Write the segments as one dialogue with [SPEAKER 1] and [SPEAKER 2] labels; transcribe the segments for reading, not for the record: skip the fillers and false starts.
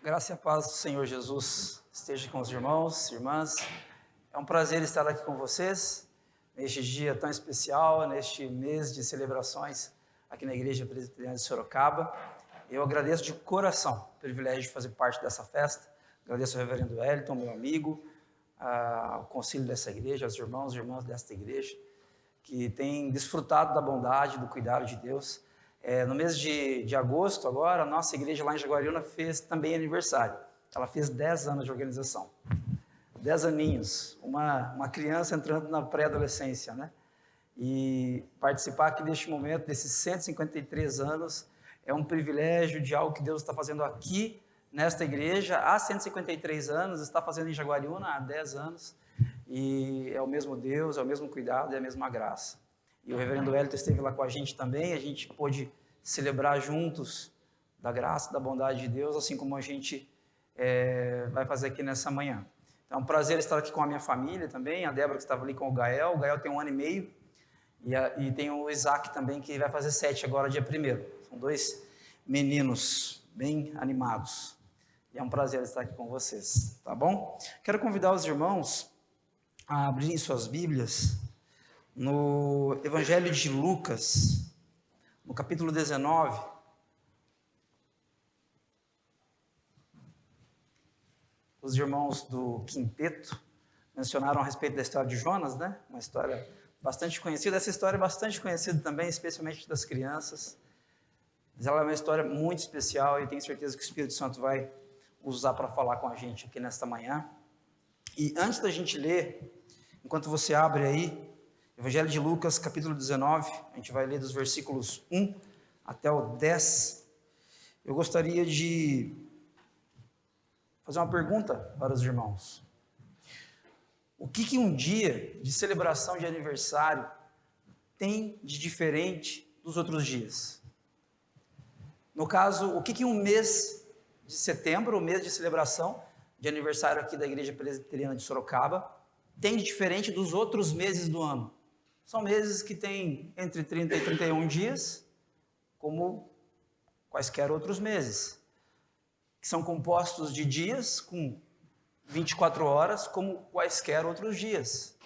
[SPEAKER 1] Graça e a paz do Senhor Jesus esteja com os irmãos, irmãs. É um prazer estar aqui com vocês neste dia tão especial, neste mês de celebrações aqui na Igreja Presbiteriana de Sorocaba. Eu agradeço de coração o privilégio de fazer parte dessa festa. Agradeço ao reverendo Wellington, meu amigo, ao concílio dessa igreja, aos irmãos e irmãs desta igreja, que têm desfrutado da bondade, do cuidado de Deus. No mês de agosto, agora, a nossa igreja lá em Jaguariúna fez também aniversário. Ela fez 10 anos de organização. 10 aninhos, uma criança entrando na pré-adolescência, né? E participar aqui deste momento, desses 153 anos, é um privilégio de algo que Deus está fazendo aqui, nesta igreja, há 153 anos, está fazendo em Jaguariúna há 10 anos, e é o mesmo Deus, é o mesmo cuidado, é a mesma graça. E o reverendo Wellington esteve lá com a gente também, a gente pôde celebrar juntos da graça, da bondade de Deus, assim como a gente vai fazer aqui nessa manhã. Então é um prazer estar aqui com a minha família também, a Débora que estava ali com o Gael tem 1 ano e meio, e tem o Isaac também que vai fazer 7 agora, dia 1º. São 2 meninos bem animados, e é um prazer estar aqui com vocês, tá bom? Quero convidar os irmãos a abrirem suas Bíblias no Evangelho de Lucas, no capítulo 19, os irmãos do quinteto mencionaram a respeito da história de Jonas, né? Uma história bastante conhecida. Essa história é bastante conhecida também, especialmente das crianças. Mas ela é uma história muito especial e tenho certeza que o Espírito Santo vai usar para falar com a gente aqui nesta manhã. E antes da gente ler, enquanto você abre aí, Evangelho de Lucas, capítulo 19, a gente vai ler dos versículos 1 até o 10. Eu gostaria de fazer uma pergunta para os irmãos. O que um dia de celebração de aniversário tem de diferente dos outros dias? No caso, o que um mês de setembro, o mês de celebração de aniversário aqui da Igreja Presbiteriana de Sorocaba, tem de diferente dos outros meses do ano? São meses que têm entre 30 e 31 dias, como quaisquer outros meses, que são compostos de dias com 24 horas, como quaisquer outros dias.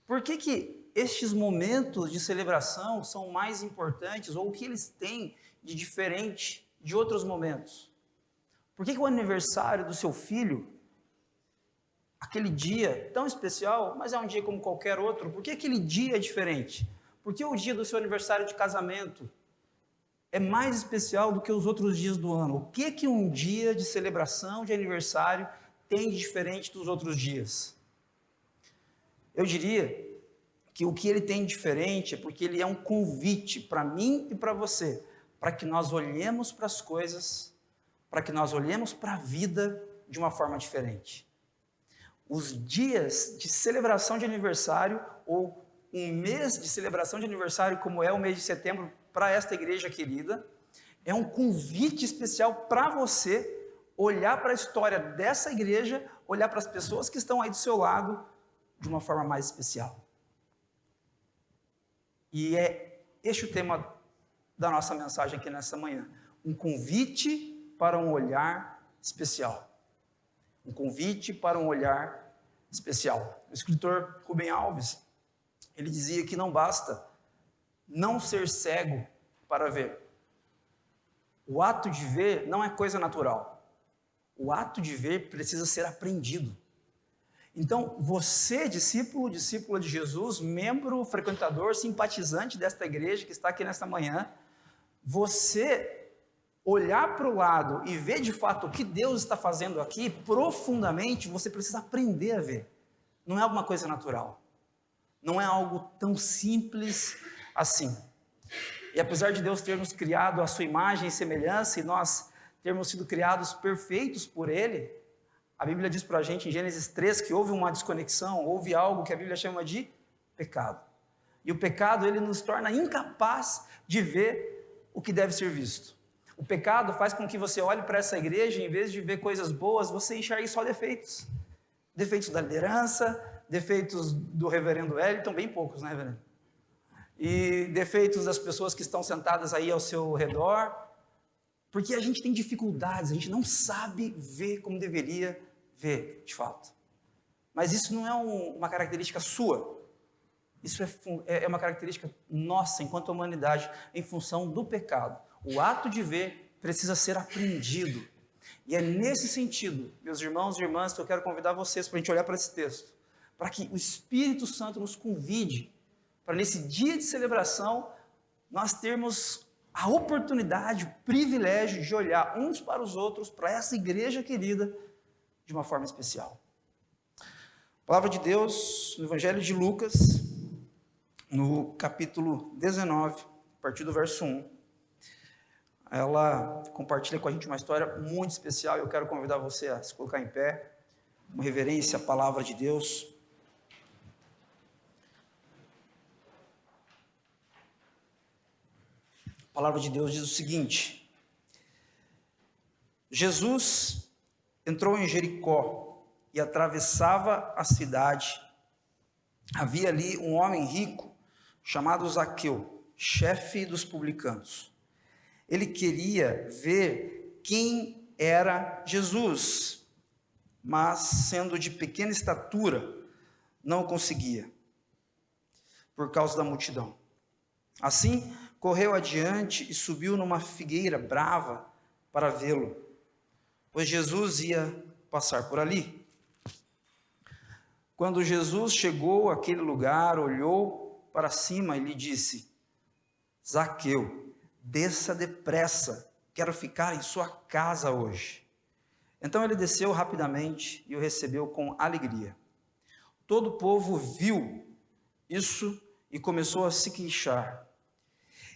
[SPEAKER 1] Por que estes momentos de celebração são mais importantes, ou o que eles têm de diferente de outros momentos? Por que o aniversário do seu filho, aquele dia tão especial, mas é um dia como qualquer outro, por que aquele dia é diferente? Por que o dia do seu aniversário de casamento é mais especial do que os outros dias do ano? O que um dia de celebração de aniversário tem de diferente dos outros dias? Eu diria que o que ele tem de diferente é porque ele é um convite para mim e para você, para que nós olhemos para as coisas, para que nós olhemos para a vida de uma forma diferente. Os dias de celebração de aniversário, ou um mês de celebração de aniversário, como é o mês de setembro, para esta igreja querida, é um convite especial para você olhar para a história dessa igreja, olhar para as pessoas que estão aí do seu lado de uma forma mais especial. E é este o tema da nossa mensagem aqui nessa manhã. Um convite para um olhar especial. Um convite para um olhar especial. O escritor Rubem Alves, ele dizia que não basta não ser cego para ver. O ato de ver não é coisa natural. O ato de ver precisa ser aprendido. Então, você, discípulo, discípula de Jesus, membro, frequentador, simpatizante desta igreja que está aqui nesta manhã, você olhar para o lado e ver de fato o que Deus está fazendo aqui, profundamente, você precisa aprender a ver. Não é alguma coisa natural. Não é algo tão simples assim. E apesar de Deus ter nos criado à sua imagem e semelhança, e nós termos sido criados perfeitos por Ele, a Bíblia diz para a gente em Gênesis 3 que houve uma desconexão, houve algo que a Bíblia chama de pecado. E o pecado, ele nos torna incapaz de ver o que deve ser visto. O pecado faz com que você olhe para essa igreja e, em vez de ver coisas boas, você enxergue só defeitos. Defeitos da liderança, defeitos do reverendo Wellington, bem poucos, né, reverendo? E defeitos das pessoas que estão sentadas aí ao seu redor. Porque a gente tem dificuldades, a gente não sabe ver como deveria ver, de fato. Mas isso não é uma característica sua. Isso é uma característica nossa, enquanto humanidade, em função do pecado. O ato de ver precisa ser aprendido. E é nesse sentido, meus irmãos e irmãs, que eu quero convidar vocês para a gente olhar para esse texto. Para que o Espírito Santo nos convide, para nesse dia de celebração, nós termos a oportunidade, o privilégio de olhar uns para os outros, para essa igreja querida, de uma forma especial. A palavra de Deus, no Evangelho de Lucas, no capítulo 19, a partir do verso 1, ela compartilha com a gente uma história muito especial. Eu quero convidar você a se colocar em pé, uma reverência à palavra de Deus. A palavra de Deus diz o seguinte: Jesus entrou em Jericó e atravessava a cidade. Havia ali um homem rico chamado Zaqueu, chefe dos publicanos. Ele queria ver quem era Jesus, mas sendo de pequena estatura, não conseguia, por causa da multidão. Assim, correu adiante e subiu numa figueira brava para vê-lo, pois Jesus ia passar por ali. Quando Jesus chegou àquele lugar, olhou para cima e lhe disse: Zaqueu, desça depressa, quero ficar em sua casa hoje. Então ele desceu rapidamente e o recebeu com alegria. Todo o povo viu isso e começou a se queixar.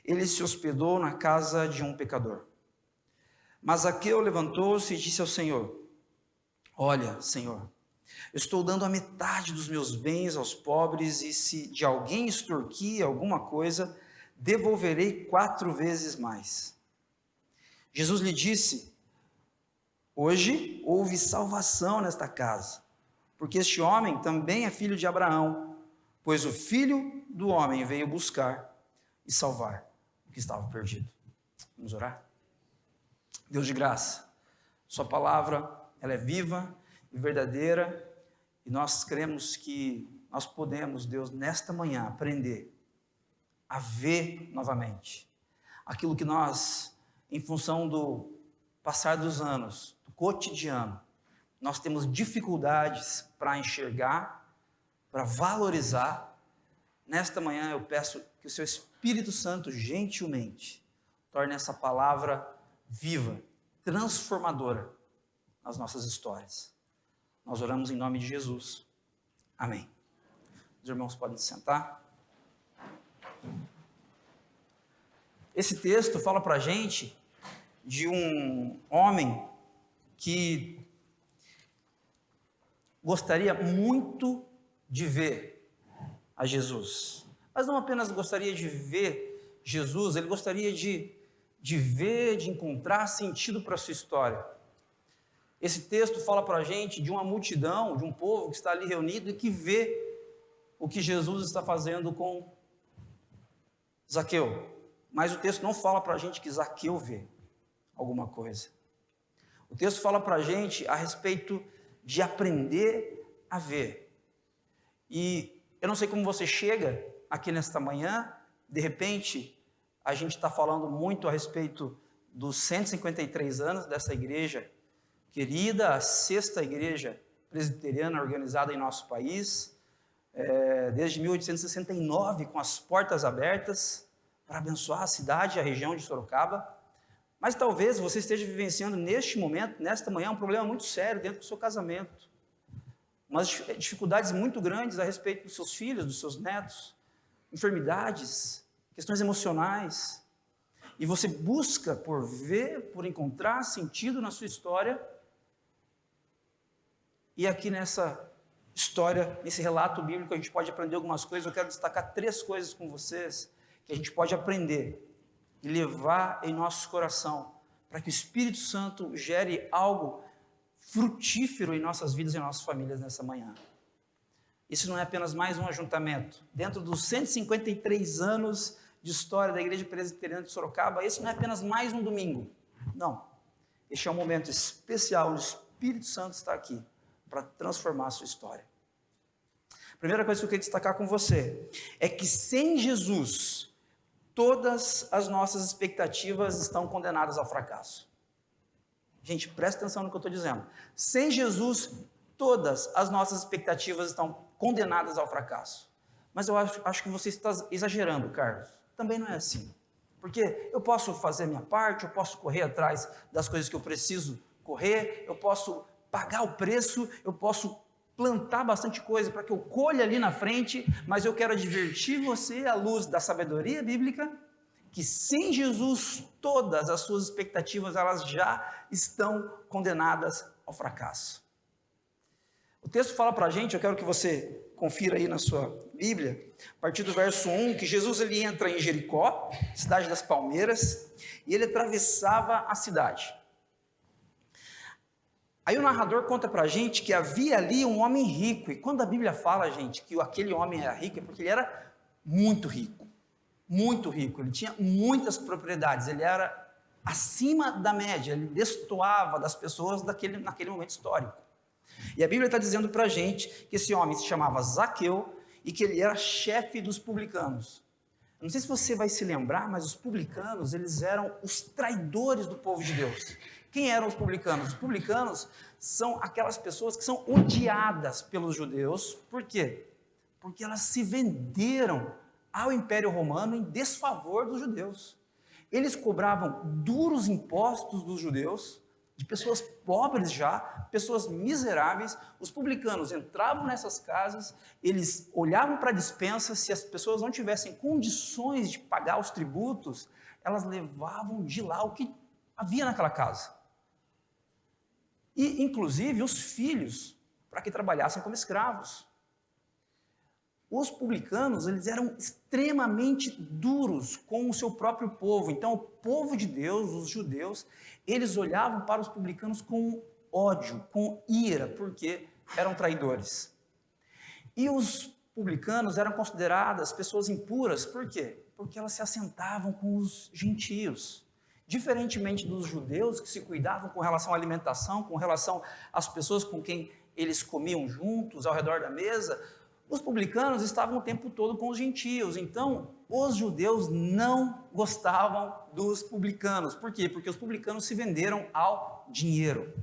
[SPEAKER 1] Ele se hospedou na casa de um pecador. Mas Zaqueu levantou-se e disse ao Senhor: Olha, Senhor, estou dando a metade dos meus bens aos pobres, e se de alguém extorquir alguma coisa, devolverei 4 vezes mais. Jesus lhe disse: Hoje houve salvação nesta casa, porque este homem também é filho de Abraão, pois o Filho do Homem veio buscar e salvar o que estava perdido. Vamos orar? Deus de graça, sua palavra, ela é viva e verdadeira, e nós cremos que nós podemos, Deus, nesta manhã aprender a ver novamente aquilo que nós, em função do passar dos anos, do cotidiano, nós temos dificuldades para enxergar, para valorizar. Nesta manhã eu peço que o seu Espírito Santo gentilmente torne essa palavra viva, transformadora nas nossas histórias. Nós oramos em nome de Jesus. Amém. Os irmãos podem se sentar. Esse texto fala para a gente de um homem que gostaria muito de ver a Jesus. Mas não apenas gostaria de ver Jesus, ele gostaria de ver, de encontrar sentido para a sua história. Esse texto fala para a gente de uma multidão, de um povo que está ali reunido e que vê o que Jesus está fazendo com Zaqueu. Mas o texto não fala para a gente que Zaqueu vê alguma coisa. O texto fala para a gente a respeito de aprender a ver. E eu não sei como você chega aqui nesta manhã, de repente, a gente está falando muito a respeito dos 153 anos dessa igreja querida, a 6ª igreja presbiteriana organizada em nosso país, desde 1869, com as portas abertas para abençoar a cidade e a região de Sorocaba. Mas talvez você esteja vivenciando neste momento, nesta manhã, um problema muito sério dentro do seu casamento. Umas dificuldades muito grandes a respeito dos seus filhos, dos seus netos, enfermidades, questões emocionais. E você busca por ver, por encontrar sentido na sua história. E aqui nessa história, nesse relato bíblico, a gente pode aprender algumas coisas. Eu quero destacar 3 coisas com vocês que a gente pode aprender e levar em nosso coração, para que o Espírito Santo gere algo frutífero em nossas vidas e em nossas famílias nessa manhã. Isso não é apenas mais um ajuntamento. Dentro dos 153 anos de história da Igreja Presbiteriana de Sorocaba, esse não é apenas mais um domingo Não. Este é um momento especial, o Espírito Santo está aqui para transformar a sua história. Primeira coisa que eu queria destacar com você é que sem Jesus, todas as nossas expectativas estão condenadas ao fracasso. Gente, presta atenção no que eu estou dizendo. Sem Jesus, todas as nossas expectativas estão condenadas ao fracasso. Mas eu acho que você está exagerando, Carlos. Também não é assim. Porque eu posso fazer a minha parte, eu posso correr atrás das coisas que eu preciso correr, eu posso pagar o preço, eu posso plantar bastante coisa para que eu colha ali na frente, mas eu quero advertir você, à luz da sabedoria bíblica, que sem Jesus, todas as suas expectativas, elas já estão condenadas ao fracasso. O texto fala para a gente, eu quero que você confira aí na sua Bíblia, a partir do verso 1, que Jesus ele entra em Jericó, cidade das palmeiras, e ele atravessava a cidade. Aí o narrador conta para a gente que havia ali um homem rico, e quando a Bíblia fala, gente, que aquele homem era rico, é porque ele era muito rico, ele tinha muitas propriedades, ele era acima da média, ele destoava das pessoas naquele momento histórico. E a Bíblia está dizendo para a gente que esse homem se chamava Zaqueu e que ele era chefe dos publicanos. Eu não sei se você vai se lembrar, mas os publicanos, eles eram os traidores do povo de Deus. Quem eram os publicanos? Os publicanos são aquelas pessoas que são odiadas pelos judeus. Por quê? Porque elas se venderam ao Império Romano em desfavor dos judeus. Eles cobravam duros impostos dos judeus, de pessoas pobres já, pessoas miseráveis. Os publicanos entravam nessas casas, eles olhavam para a despensa, se as pessoas não tivessem condições de pagar os tributos, elas levavam de lá o que havia naquela casa. E, inclusive, os filhos, para que trabalhassem como escravos. Os publicanos, eles eram extremamente duros com o seu próprio povo. Então, o povo de Deus, os judeus, eles olhavam para os publicanos com ódio, com ira, porque eram traidores. E os publicanos eram consideradas pessoas impuras, por quê? Porque elas se assentavam com os gentios. Diferentemente dos judeus, que se cuidavam com relação à alimentação, com relação às pessoas com quem eles comiam juntos, ao redor da mesa, os publicanos estavam o tempo todo com os gentios. Então, os judeus não gostavam dos publicanos. Por quê? Porque os publicanos se venderam ao dinheiro.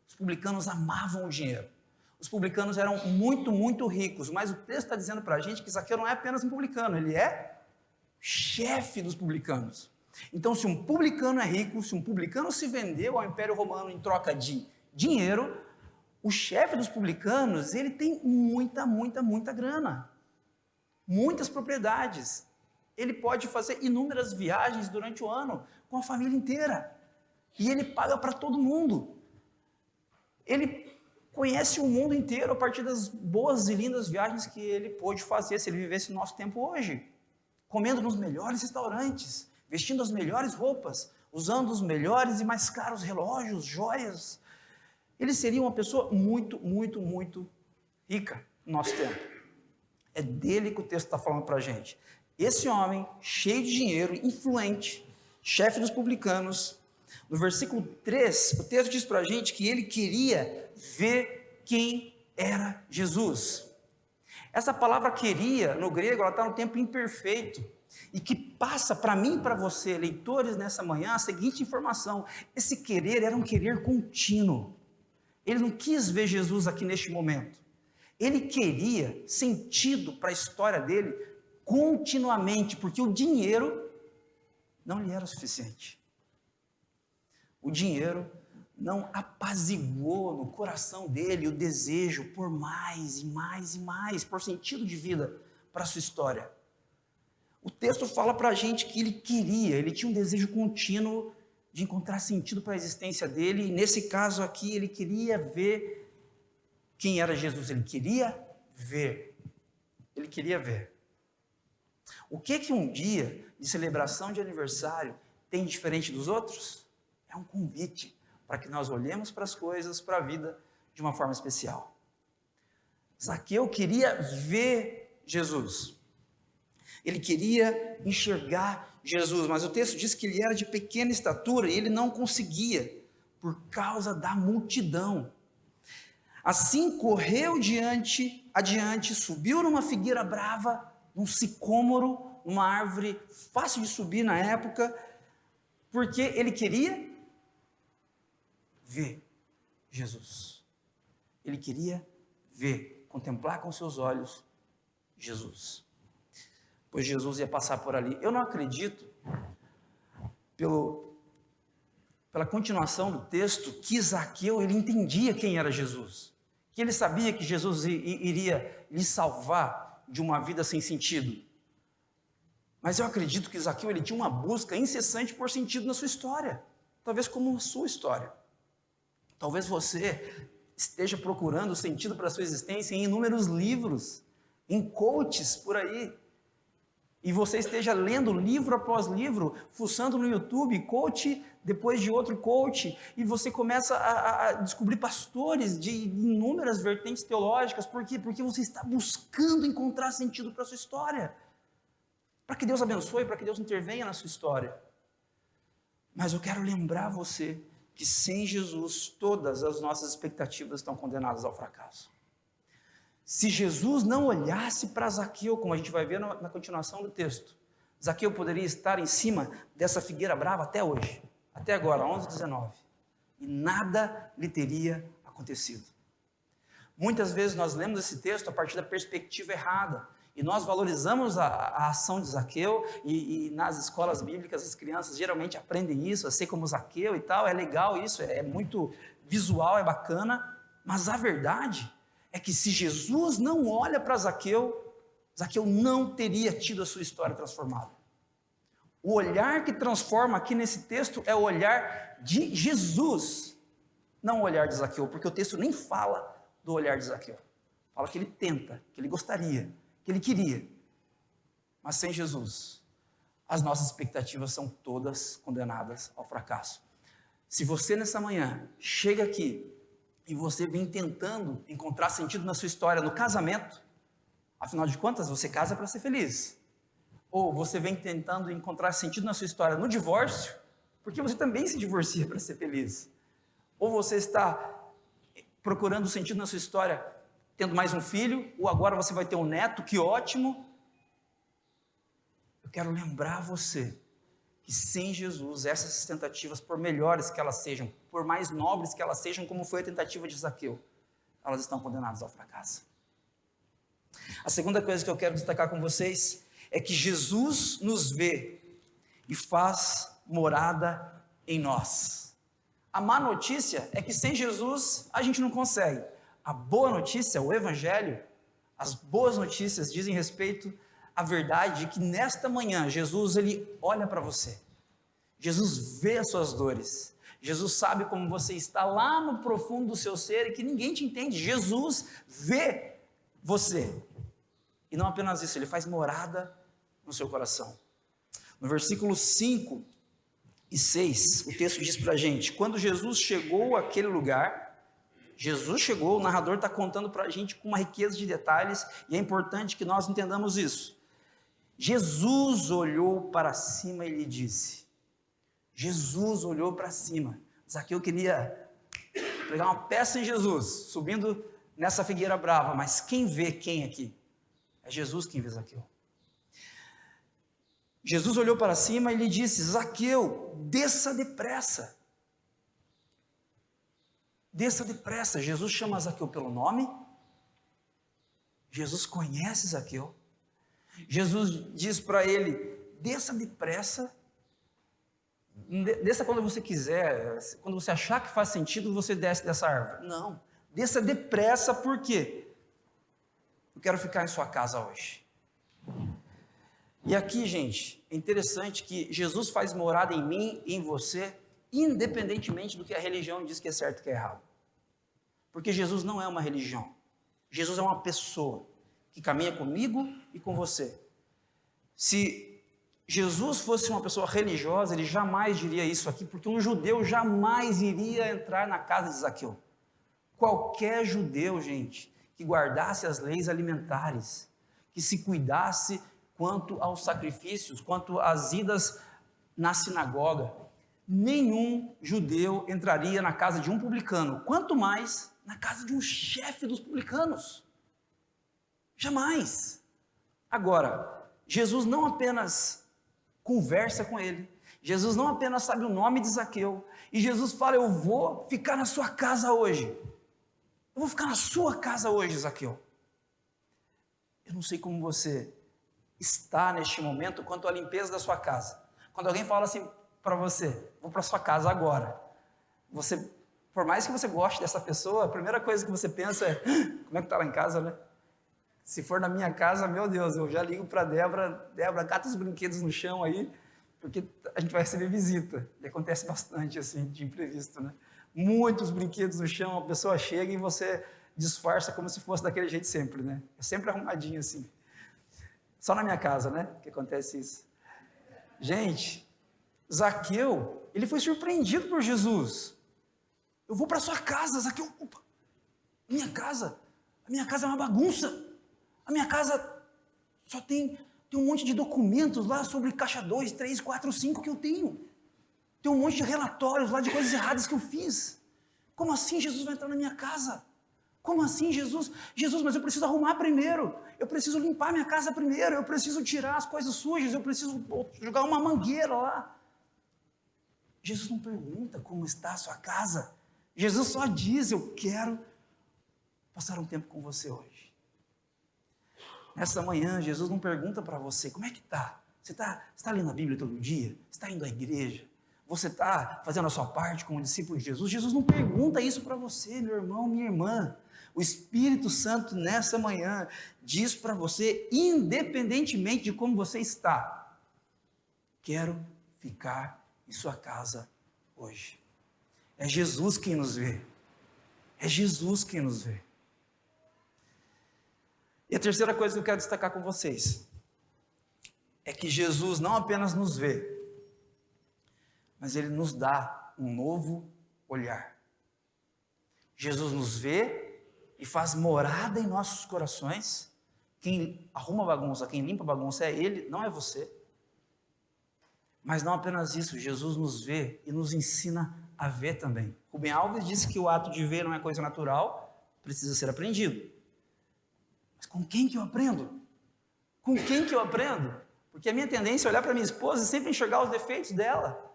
[SPEAKER 1] Os publicanos amavam o dinheiro. Os publicanos eram muito, muito ricos. Mas o texto está dizendo para a gente que Zaqueu não é apenas um publicano, ele é chefe dos publicanos. Então, se um publicano é rico, se um publicano se vendeu ao Império Romano em troca de dinheiro, o chefe dos publicanos, ele tem muita grana, muitas propriedades. Ele pode fazer inúmeras viagens durante o ano com a família inteira. E ele paga para todo mundo. Ele conhece o mundo inteiro a partir das boas e lindas viagens que ele pôde fazer, se ele vivesse no nosso tempo hoje. Comendo nos melhores restaurantes, vestindo as melhores roupas, usando os melhores e mais caros relógios, joias. Ele seria uma pessoa muito rica no nosso tempo. É dele que o texto está falando para a gente. Esse homem, cheio de dinheiro, influente, chefe dos publicanos, no versículo 3, o texto diz para a gente que ele queria ver quem era Jesus. Essa palavra queria, no grego, ela está no tempo imperfeito, e que passa para mim e para você, leitores, nessa manhã, a seguinte informação: esse querer era um querer contínuo. Ele não quis ver Jesus aqui neste momento. Ele queria sentido para a história dele continuamente, porque o dinheiro não lhe era suficiente. O dinheiro não apaziguou no coração dele o desejo por mais e mais e mais, por sentido de vida para a sua história. O texto fala para a gente que ele tinha um desejo contínuo de encontrar sentido para a existência dele, e nesse caso aqui ele queria ver quem era Jesus, ele queria ver. O que um dia de celebração de aniversário tem diferente dos outros? É um convite para que nós olhemos para as coisas, para a vida, de uma forma especial. Zaqueu queria ver Jesus. Ele queria enxergar Jesus, mas o texto diz que ele era de pequena estatura e ele não conseguia, por causa da multidão. Assim correu adiante, subiu numa figueira brava, num sicômoro, uma árvore fácil de subir na época, porque ele queria ver Jesus. Ele queria ver, contemplar com seus olhos Jesus. Pois Jesus ia passar por ali. Eu não acredito, pela continuação do texto, que Zaqueu ele entendia quem era Jesus, que ele sabia que Jesus iria lhe salvar de uma vida sem sentido. Mas eu acredito que Zaqueu ele tinha uma busca incessante por sentido na sua história, talvez como a sua história. Talvez você esteja procurando sentido para a sua existência em inúmeros livros, em coaches por aí, e você esteja lendo livro após livro, fuçando no YouTube, coach depois de outro coach, e você começa a descobrir pastores de inúmeras vertentes teológicas. Por quê? Porque você está buscando encontrar sentido para a sua história, para que Deus abençoe, para que Deus intervenha na sua história. Mas eu quero lembrar você que sem Jesus, todas as nossas expectativas estão condenadas ao fracasso. Se Jesus não olhasse para Zaqueu, como a gente vai ver na continuação do texto, Zaqueu poderia estar em cima dessa figueira brava até hoje, até agora, 11:19, e nada lhe teria acontecido. Muitas vezes nós lemos esse texto a partir da perspectiva errada, e nós valorizamos a ação de Zaqueu, e nas escolas bíblicas as crianças geralmente aprendem isso, a ser como Zaqueu e tal, é legal isso, é muito visual, é bacana, mas a verdade é que se Jesus não olha para Zaqueu, Zaqueu não teria tido a sua história transformada. O olhar que transforma aqui nesse texto é o olhar de Jesus, não o olhar de Zaqueu, porque o texto nem fala do olhar de Zaqueu. Fala que ele tenta, que ele gostaria, que ele queria. Mas sem Jesus, as nossas expectativas são todas condenadas ao fracasso. Se você nessa manhã chega aqui e você vem tentando encontrar sentido na sua história no casamento, afinal de contas, você casa para ser feliz. Ou você vem tentando encontrar sentido na sua história no divórcio, porque você também se divorcia para ser feliz. Ou você está procurando sentido na sua história tendo mais um filho, ou agora você vai ter um neto, que ótimo. Eu quero lembrar você que sem Jesus, essas tentativas, por melhores que elas sejam, por mais nobres que elas sejam, como foi a tentativa de Zaqueu, elas estão condenadas ao fracasso. A segunda coisa que eu quero destacar com vocês é que Jesus nos vê e faz morada em nós. A má notícia é que sem Jesus a gente não consegue. A boa notícia, o Evangelho, as boas notícias dizem respeito à verdade de que nesta manhã Jesus ele olha para você. Jesus vê as suas dores. Jesus sabe como você está lá no profundo do seu ser e que ninguém te entende. Jesus vê você. E não apenas isso, ele faz morada no seu coração. No versículo 5 e 6, o texto diz para a gente: quando Jesus chegou àquele lugar, o narrador está contando para a gente com uma riqueza de detalhes, e é importante que nós entendamos isso. Jesus olhou para cima e lhe disse. Jesus olhou para cima. Zaqueu queria pegar uma peça em Jesus, subindo nessa figueira brava, mas quem vê quem aqui? É Jesus quem vê Zaqueu. Jesus olhou para cima e lhe disse: Zaqueu, desça depressa. Desça depressa. Jesus chama Zaqueu pelo nome. Jesus conhece Zaqueu. Jesus diz para ele: desça depressa. Desça quando você quiser. Quando você achar que faz sentido, você desce dessa árvore. Não. Desça depressa, por quê? Eu quero ficar em sua casa hoje. E aqui, gente, é interessante que Jesus faz morada em mim e em você, independentemente do que a religião diz que é certo e que é errado. Porque Jesus não é uma religião. Jesus é uma pessoa que caminha comigo e com você. Se Jesus fosse uma pessoa religiosa, ele jamais diria isso aqui, porque um judeu jamais iria entrar na casa de Zaqueu. Qualquer judeu, gente, que guardasse as leis alimentares, que se cuidasse quanto aos sacrifícios, quanto às idas na sinagoga. Nenhum judeu entraria na casa de um publicano, quanto mais na casa de um chefe dos publicanos. Jamais. Agora, Jesus não apenas conversa com ele, Jesus não apenas sabe o nome de Zaqueu, e Jesus fala: eu vou ficar na sua casa hoje. Eu vou ficar na sua casa hoje, Zaqueu. Eu não sei como você está neste momento quanto à limpeza da sua casa. Quando alguém fala assim para você: vou para sua casa agora, você, por mais que você goste dessa pessoa, a primeira coisa que você pensa é: como é que está lá em casa, né? Se for na minha casa, meu Deus, eu já ligo para Débora, cata os brinquedos no chão aí, porque a gente vai receber visita. E acontece bastante assim, de imprevisto, né? Muitos brinquedos no chão, a pessoa chega e você disfarça como se fosse daquele jeito sempre, né? É sempre arrumadinho assim. Só na minha casa, né, que acontece isso. Gente, Zaqueu, ele foi surpreendido por Jesus. Eu vou para sua casa, Zaqueu. Opa, a minha casa é uma bagunça. A minha casa só tem um monte de documentos lá sobre caixa 2, 3, 4, 5 que eu tenho. Tem um monte de relatórios lá de coisas erradas que eu fiz. Como assim Jesus vai entrar na minha casa? Como assim, Jesus? Jesus, mas eu preciso arrumar primeiro. Eu preciso limpar minha casa primeiro. Eu preciso tirar as coisas sujas. Eu preciso jogar uma mangueira lá. Jesus não pergunta como está a sua casa. Jesus só diz: eu quero passar um tempo com você hoje. Nessa manhã, Jesus não pergunta para você: como é que está? Você está lendo a Bíblia todo dia? Você está indo à igreja? Você está fazendo a sua parte como discípulo de Jesus? Jesus não pergunta isso para você, meu irmão, minha irmã. O Espírito Santo, nessa manhã, diz para você, independentemente de como você está: quero ficar em sua casa hoje. É Jesus quem nos vê. É Jesus quem nos vê. E a terceira coisa que eu quero destacar com vocês é que Jesus não apenas nos vê, mas Ele nos dá um novo olhar. Jesus nos vê e faz morada em nossos corações. Quem arruma bagunça, quem limpa bagunça é Ele, não é você. Mas não apenas isso, Jesus nos vê e nos ensina a ver também. Rubem Alves disse que o ato de ver não é coisa natural, precisa ser aprendido. Mas com quem que eu aprendo? Com quem que eu aprendo? Porque a minha tendência é olhar para minha esposa e sempre enxergar os defeitos dela.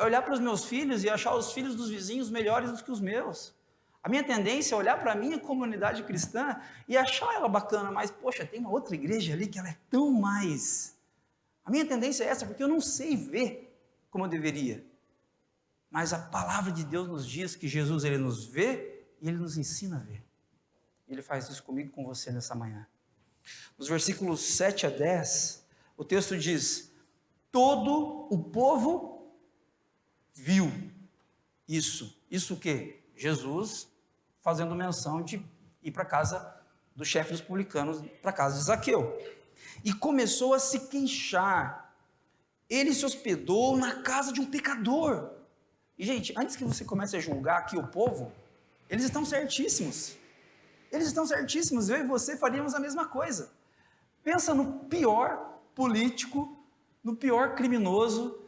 [SPEAKER 1] Olhar para os meus filhos e achar os filhos dos vizinhos melhores do que os meus. A minha tendência é olhar para a minha comunidade cristã e achar ela bacana, mas, poxa, tem uma outra igreja ali que ela é tão mais. A minha tendência é essa, porque eu não sei ver como eu deveria. Mas a palavra de Deus nos diz que Jesus, Ele nos vê e Ele nos ensina a ver. Ele faz isso comigo e com você nessa manhã. Nos versículos 7 a 10, o texto diz: todo o povo viu isso. Isso o quê? Jesus fazendo menção de ir para a casa do chefe dos publicanos, para a casa de Zaqueu. E começou a se queixar. Ele se hospedou na casa de um pecador. E, gente, antes que você comece a julgar aqui o povo, eles estão certíssimos. Eles estão certíssimos. Eu e você faríamos a mesma coisa. Pensa no pior político, no pior criminoso,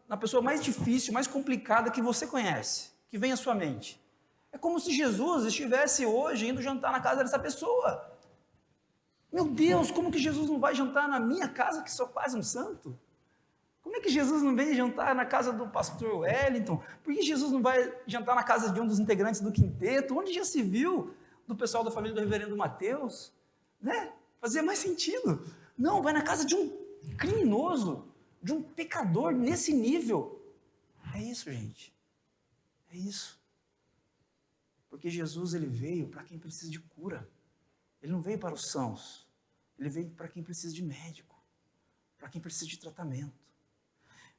[SPEAKER 1] na pessoa mais difícil, mais complicada que você conhece, que vem à sua mente. É como se Jesus estivesse hoje indo jantar na casa dessa pessoa. Meu Deus, como que Jesus não vai jantar na minha casa, que sou quase um santo? Como é que Jesus não vem jantar na casa do pastor Wellington? Por que Jesus não vai jantar na casa de um dos integrantes do quinteto? Onde já se viu do pessoal da família do reverendo Mateus? Né? Fazia mais sentido. Não, vai na casa de um criminoso, de um pecador nesse nível. É isso, gente. É isso. Porque Jesus, Ele veio para quem precisa de cura. Ele não veio para os sãos. Ele veio para quem precisa de médico, para quem precisa de tratamento.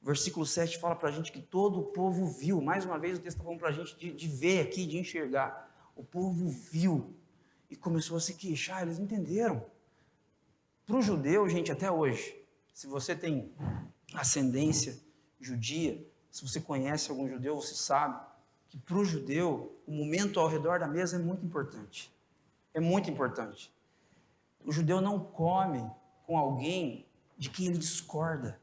[SPEAKER 1] Versículo 7 fala para a gente que todo o povo viu. Mais uma vez o texto está falando para a gente de ver aqui, de enxergar. O povo viu e começou a se queixar. Eles entenderam. Para o judeu, gente, até hoje, se você tem ascendência judia, se você conhece algum judeu, você sabe que para o judeu, o momento ao redor da mesa é muito importante. É muito importante. O judeu não come com alguém de quem ele discorda.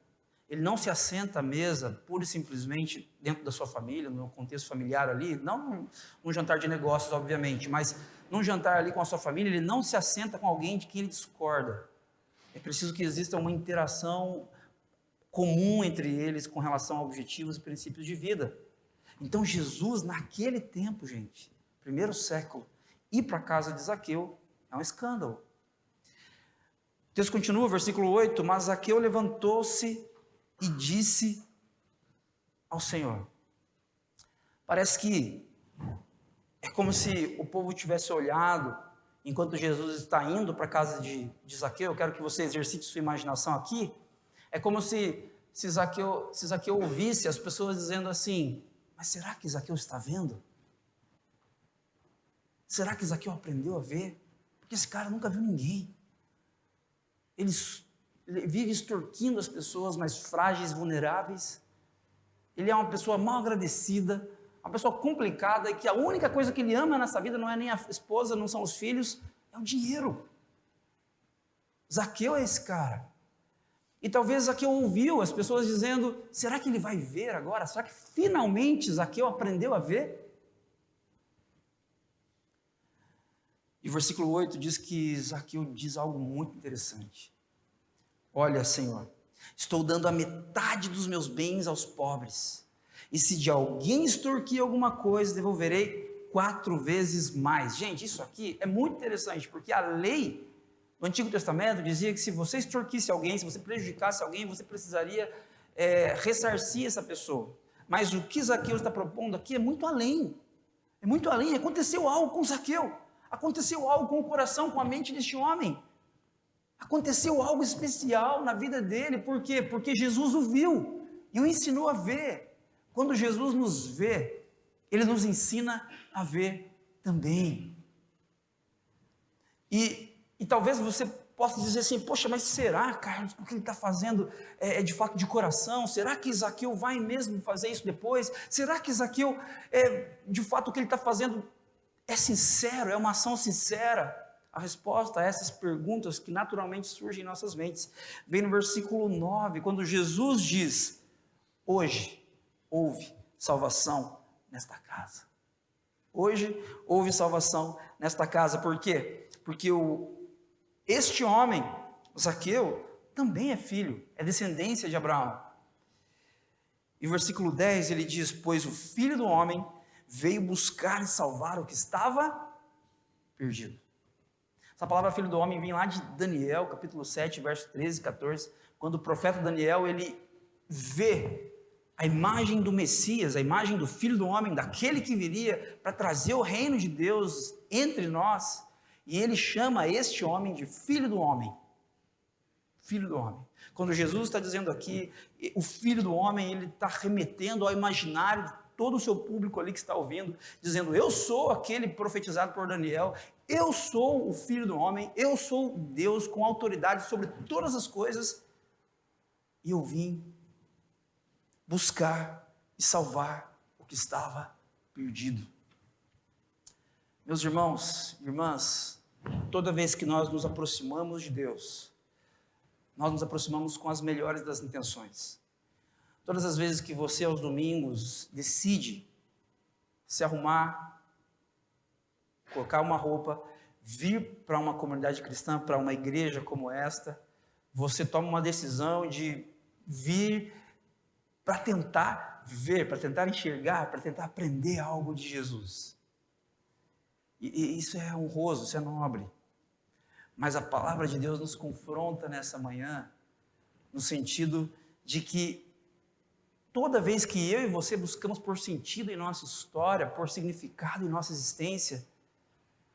[SPEAKER 1] Ele não se assenta à mesa pura e simplesmente dentro da sua família, no contexto familiar ali, não num jantar de negócios, obviamente, mas num jantar ali com a sua família, ele não se assenta com alguém de quem ele discorda. É preciso que exista uma interação comum entre eles com relação a objetivos e princípios de vida. Então Jesus, naquele tempo, gente, primeiro século, ir para a casa de Zaqueu é um escândalo. O texto continua, versículo 8, mas Zaqueu levantou-se e disse ao Senhor. Parece que é como se o povo tivesse olhado, enquanto Jesus está indo para a casa de Zaqueu. Eu quero que você exercite sua imaginação aqui. É como se Zaqueu ouvisse as pessoas dizendo assim, mas será que Zaqueu está vendo? Será que Zaqueu aprendeu a ver? Porque esse cara nunca viu ninguém. Ele vive extorquindo as pessoas mais frágeis, vulneráveis. Ele é uma pessoa mal agradecida, uma pessoa complicada, e que a única coisa que ele ama nessa vida não é nem a esposa, não são os filhos, é o dinheiro. Zaqueu é esse cara. E talvez Zaqueu ouviu as pessoas dizendo, será que ele vai ver agora? Será que finalmente Zaqueu aprendeu a ver? E o versículo 8 diz que Zaqueu diz algo muito interessante. Olha, Senhor, estou dando a metade dos meus bens aos pobres, e se de alguém extorquir alguma coisa, devolverei 4 vezes mais. Gente, isso aqui é muito interessante, porque a lei do Antigo Testamento dizia que se você extorquisse alguém, se você prejudicasse alguém, você precisaria ressarcir essa pessoa. Mas o que Zaqueu está propondo aqui é muito além. É muito além. Aconteceu algo com Zaqueu. Aconteceu algo com o coração, com a mente deste homem. Aconteceu algo especial na vida dele. Por quê? Porque Jesus o viu e o ensinou a ver. Quando Jesus nos vê, ele nos ensina a ver também. E talvez você possa dizer assim, poxa, mas será, Carlos, o que ele está fazendo é de fato de coração? Será que Zaqueu vai mesmo fazer isso depois? Será que Zaqueu, de fato, o que ele está fazendo é sincero, é uma ação sincera? A resposta a essas perguntas que naturalmente surgem em nossas mentes vem no versículo 9, quando Jesus diz, hoje houve salvação nesta casa. Hoje houve salvação nesta casa. Por quê? Porque este homem, Zaqueu, também é filho, é descendência de Abraão. E o versículo 10 ele diz, pois o Filho do Homem veio buscar e salvar o que estava perdido. Essa palavra Filho do Homem vem lá de Daniel, capítulo 7, verso 13 e 14, quando o profeta Daniel, ele vê a imagem do Messias, a imagem do Filho do Homem, daquele que viria para trazer o reino de Deus entre nós, e ele chama este homem de Filho do Homem. Filho do Homem. Quando Jesus está dizendo aqui, o Filho do Homem, ele está remetendo ao imaginário de todo o seu público ali que está ouvindo, dizendo, eu sou aquele profetizado por Daniel, eu sou o Filho do Homem, eu sou Deus com autoridade sobre todas as coisas, e eu vim buscar e salvar o que estava perdido. Meus irmãos, irmãs, toda vez que nós nos aproximamos de Deus, nós nos aproximamos com as melhores das intenções. Todas as vezes que você, aos domingos, decide se arrumar, colocar uma roupa, vir para uma comunidade cristã, para uma igreja como esta, você toma uma decisão de vir para tentar ver, para tentar enxergar, para tentar aprender algo de Jesus. E isso é honroso, isso é nobre. Mas a palavra de Deus nos confronta nessa manhã, no sentido de que toda vez que eu e você buscamos por sentido em nossa história, por significado em nossa existência,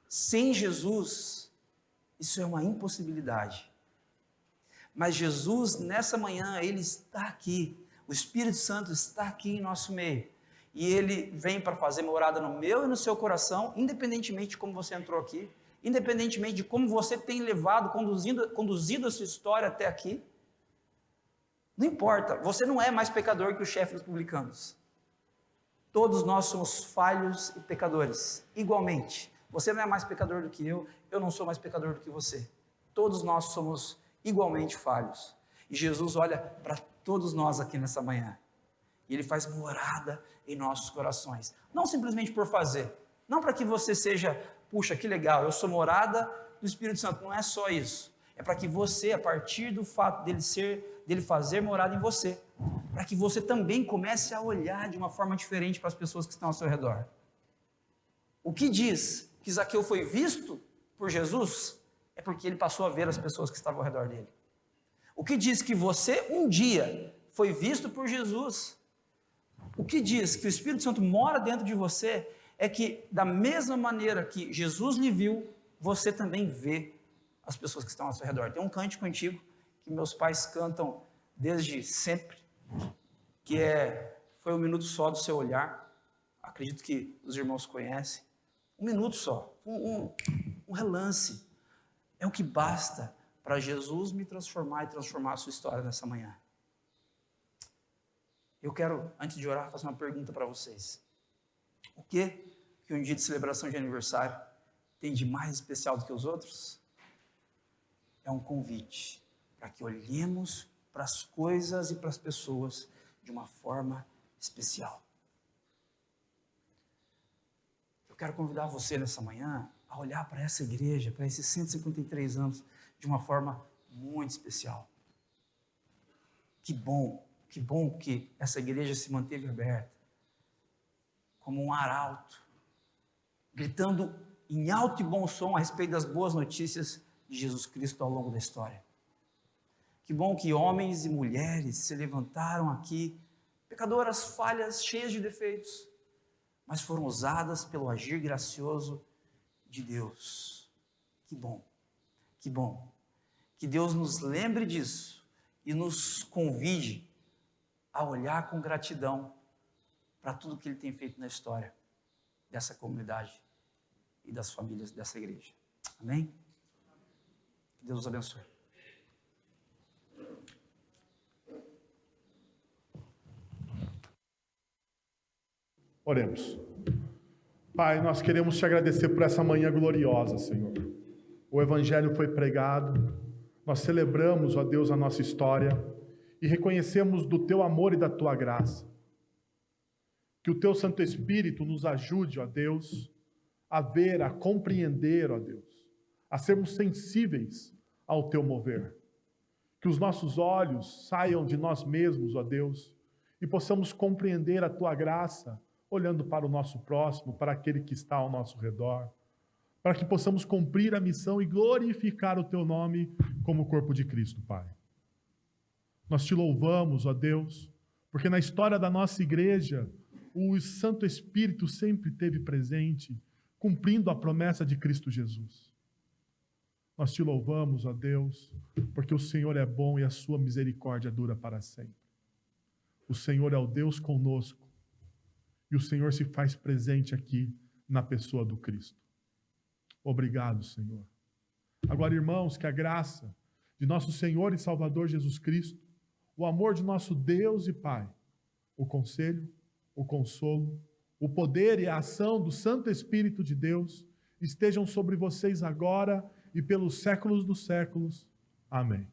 [SPEAKER 1] sem Jesus, isso é uma impossibilidade. Mas Jesus, nessa manhã, Ele está aqui, o Espírito Santo está aqui em nosso meio, e Ele vem para fazer morada no meu e no seu coração, independentemente de como você entrou aqui, independentemente de como você tem levado, conduzido a sua história até aqui. Não importa, você não é mais pecador que o chefe dos publicanos. Todos nós somos falhos e pecadores, igualmente. Você não é mais pecador do que eu não sou mais pecador do que você. Todos nós somos igualmente falhos. E Jesus olha para todos nós aqui nessa manhã. E Ele faz morada em nossos corações. Não simplesmente por fazer. Não para que você seja, puxa, que legal, eu sou morada do Espírito Santo. Não é só isso. É para que você, a partir do fato dele fazer morada em você, para que você também comece a olhar de uma forma diferente para as pessoas que estão ao seu redor. O que diz que Zaqueu foi visto por Jesus é porque ele passou a ver as pessoas que estavam ao redor dele. O que diz que você um dia foi visto por Jesus, o que diz que o Espírito Santo mora dentro de você, é que da mesma maneira que Jesus lhe viu, você também vê as pessoas que estão ao seu redor. Tem um cântico antigo que meus pais cantam desde sempre, que foi um minuto só do seu olhar. Acredito que os irmãos conhecem. Um minuto só, um relance. É o que basta para Jesus me transformar e transformar a sua história nessa manhã. Eu quero, antes de orar, fazer uma pergunta para vocês. O que um dia de celebração de aniversário tem de mais especial do que os outros? É um convite para que olhemos para as coisas e para as pessoas de uma forma especial. Eu quero convidar você nessa manhã a olhar para essa igreja, para esses 153 anos, de uma forma muito especial. Que bom que essa igreja se manteve aberta, como um arauto, gritando em alto e bom som a respeito das boas notícias de Jesus Cristo ao longo da história. Que bom que homens e mulheres se levantaram aqui, pecadoras, falhas, cheias de defeitos, mas foram usadas pelo agir gracioso de Deus. Que bom, que bom. Que Deus nos lembre disso e nos convide a olhar com gratidão para tudo que Ele tem feito na história dessa comunidade e das famílias dessa igreja. Amém? Que Deus os abençoe.
[SPEAKER 2] Oremos. Pai, nós queremos te agradecer por essa manhã gloriosa, Senhor. O Evangelho foi pregado, nós celebramos, ó Deus, a nossa história e reconhecemos do Teu amor e da Tua graça. Que o Teu Santo Espírito nos ajude, ó Deus, a ver, a compreender, ó Deus, a sermos sensíveis ao Teu mover. Que os nossos olhos saiam de nós mesmos, ó Deus, e possamos compreender a Tua graça, olhando para o nosso próximo, para aquele que está ao nosso redor, para que possamos cumprir a missão e glorificar o Teu nome como corpo de Cristo, Pai. Nós Te louvamos, ó Deus, porque na história da nossa igreja, o Santo Espírito sempre esteve presente, cumprindo a promessa de Cristo Jesus. Nós Te louvamos, ó Deus, porque o Senhor é bom e a Sua misericórdia dura para sempre. O Senhor é o Deus conosco, e o Senhor se faz presente aqui na pessoa do Cristo. Obrigado, Senhor. Agora, irmãos, que a graça de nosso Senhor e Salvador Jesus Cristo, o amor de nosso Deus e Pai, o conselho, o consolo, o poder e a ação do Santo Espírito de Deus estejam sobre vocês agora e pelos séculos dos séculos. Amém.